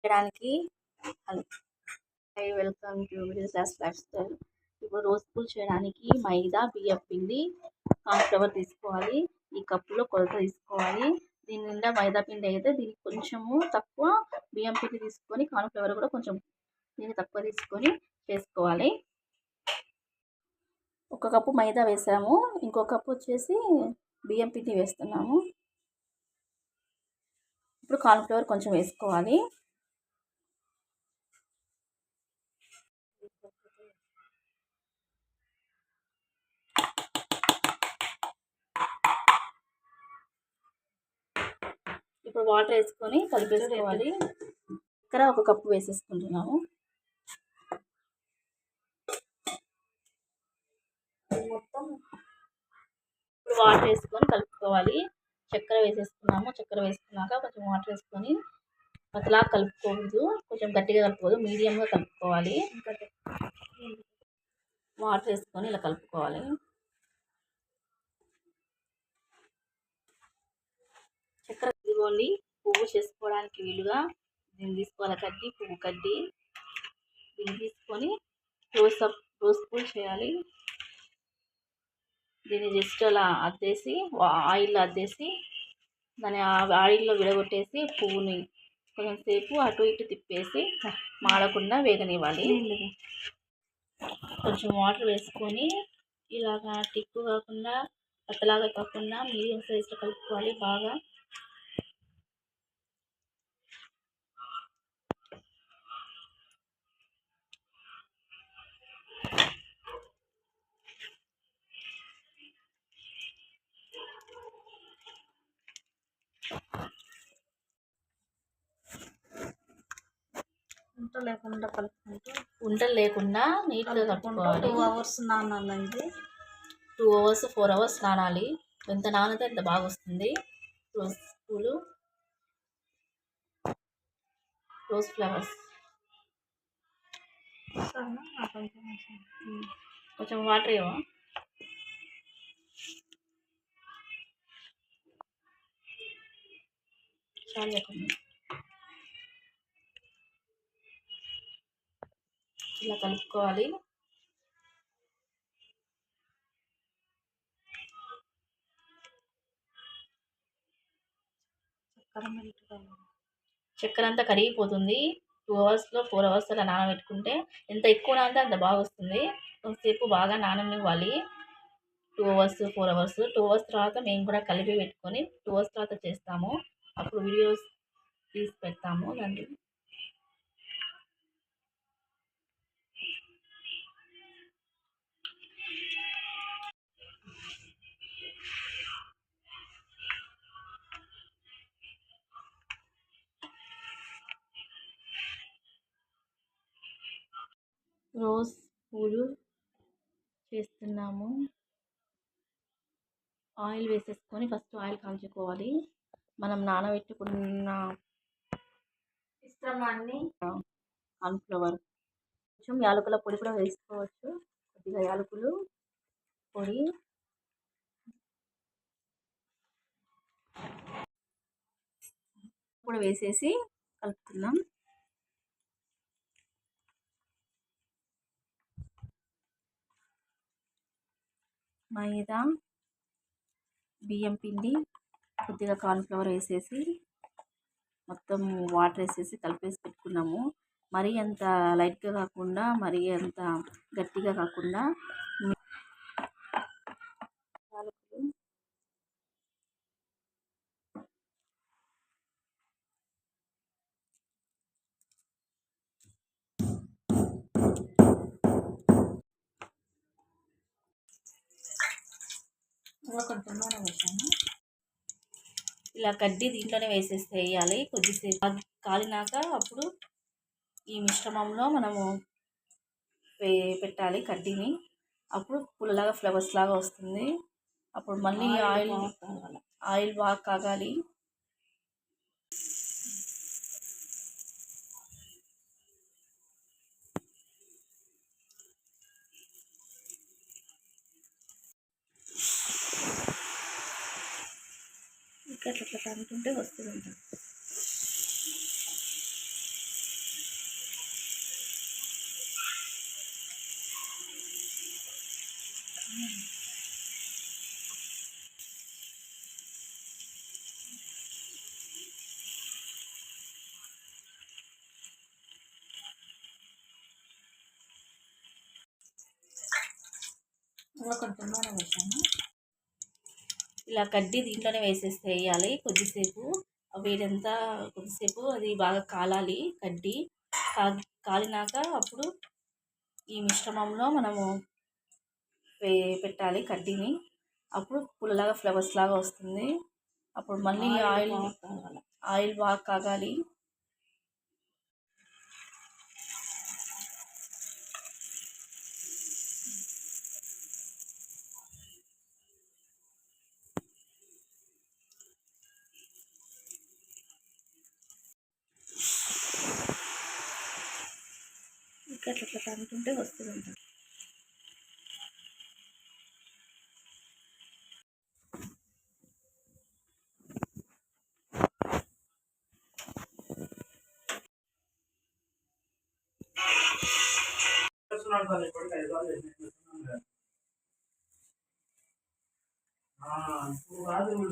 చేయడానికి welcome to middle class life style. ఇప్పుడు rose పూలు చేయడానికి మైదా, బియ్యం పిండి, కార్న్‌ఫ్లవర్ తీసుకోవాలి. ఈ కప్పులో కొలత తీసుకోవాలి. దీని నిండా మైదా పిండి అయితే దీనికి కొంచెము తక్కువ బియ్యం పిండి తీసుకొని, కార్న్‌ఫ్లవర్ కూడా కొంచెం దీన్ని తక్కువ తీసుకొని చేసుకోవాలి. ఒక కప్పు మైదా వేసాము, ఇంకో కప్పు వచ్చేసి బియ్యం పిండి వేస్తున్నాము. ఇప్పుడు కార్న్‌ఫ్లవర్ కొంచెం వేసుకోవాలి. ఇప్పుడు వాటర్ వేసుకొని కలిపేసుకోవాలి. ఇక్కడ ఒక కప్పు వేసేసుకుంటున్నాము. ఇప్పుడు వాటర్ వేసుకొని కలుపుకోవాలి. చక్కెర వేసేసుకున్నాము. చక్కెర వేసుకున్నాక కొంచెం వాటర్ వేసుకొని అట్లా కలుపుకోవద్దు, కొంచెం గట్టిగా కలుపుకోవద్దు, మీడియంగా కలుపుకోవాలి. వాటర్ వేసుకొని ఇలా కలుపుకోవాలి. చక్కెర తీసుకోండి. పువ్వు చేసుకోవడానికి వీలుగా దీన్ని తీసుకోవాలి. కడ్డీ, పువ్వు కడ్డీ దీన్ని తీసుకొని రోజ్ పూలు చేయాలి. దీన్ని జస్ట్ అలా అద్దేసి ఆయిల్లో అద్దేసి దాన్ని ఆయిల్లో విడగొట్టేసి పువ్వుని కొంచెం సేపు అటు ఇటు తిప్పేసి మాడకుండా వేగనివ్వాలి. కొంచెం వాటర్ వేసుకొని ఇలాగా టిక్కు కాకుండా పత్తలాగా కాకుండా మీడియం సైజులో కలుపుకోవాలి బాగా. ఉంటలు లేకుండా నీట్గా కలుపుకోవాలి. 2 hours నానాలండి. 2 hours 4 hours నానాలి. ఎంత నానితే అంత బాగా వస్తుంది. రోజ్ పూలు, రోజ్ ఫ్లవర్స్. కొంచెం వాటర్ ఏమో చాలా లేకుండా ఇలా కలుపుకోవాలి. చక్కెర అంతా కరిగిపోతుంది. 2 hours 4 hours అలా నానబెట్టుకుంటే ఎంత ఎక్కువ నానితే అంత బాగా వస్తుంది. కొంతసేపు బాగా నాననివ్వాలి. 2 hours 4 hours. 2 hours తర్వాత మేము కూడా కలిపి పెట్టుకొని 2 hours తర్వాత చేస్తాము. అప్పుడు వీడియోస్ తీసి పెడతాము. దాన్ని రోజ్ పూలు చేస్తున్నాము. ఆయిల్ వేసేసుకొని ఫస్ట్ ఆయిల్ కాల్చుకోవాలి. మనం నానబెట్టుకున్న ఇష్టమాన్ని కార్న్‌ఫ్లవర్, కొంచెం యాలకుల పొడి కూడా వేసుకోవచ్చు. కొద్దిగా యాలకులు పొడి, కూడా వేసేసి కలుపుతున్నాం. మైదా, బియ్యం పిండి, కొద్దిగా కార్న్‌ఫ్లవర్ వేసేసి మొత్తం వాటర్ వేసేసి కలిపేసి పెట్టుకున్నాము. మరీ అంత లైట్గా కాకుండా మరీ అంత గట్టిగా కాకుండా ఇలా కడ్డీ దీంట్లోనే వేసేసేయాలి. కొద్దిసేపు కాలినాక అప్పుడు ఈ మిశ్రమంలో మనము పెట్టాలి కడ్డీని. అప్పుడు పూలలాగా ఫ్లవర్స్ లాగా వస్తుంది. అప్పుడు మళ్ళీ ఆయిల్ బాగా కాగాలి. అట్లా అనుకుంటే వస్తుంది. కొంచెం నూనె వేసాను. ఇలా కడ్డీ దీంట్లోనే వేయాలి కొద్దిసేపు. వేడంతా కొద్దిసేపు అది బాగా కాలాలి. కడ్డీ కాలినాక అప్పుడు ఈ మిశ్రమంలో మనము పెట్టాలి కడ్డీని. అప్పుడు పుల్లలాగా ఫ్లవర్స్ లాగా వస్తుంది. అప్పుడు మళ్ళీ ఆయిల్ బాగా కాగాలి. ఇంకా అట్లా అనుకుంటే వస్తుంది. రాదు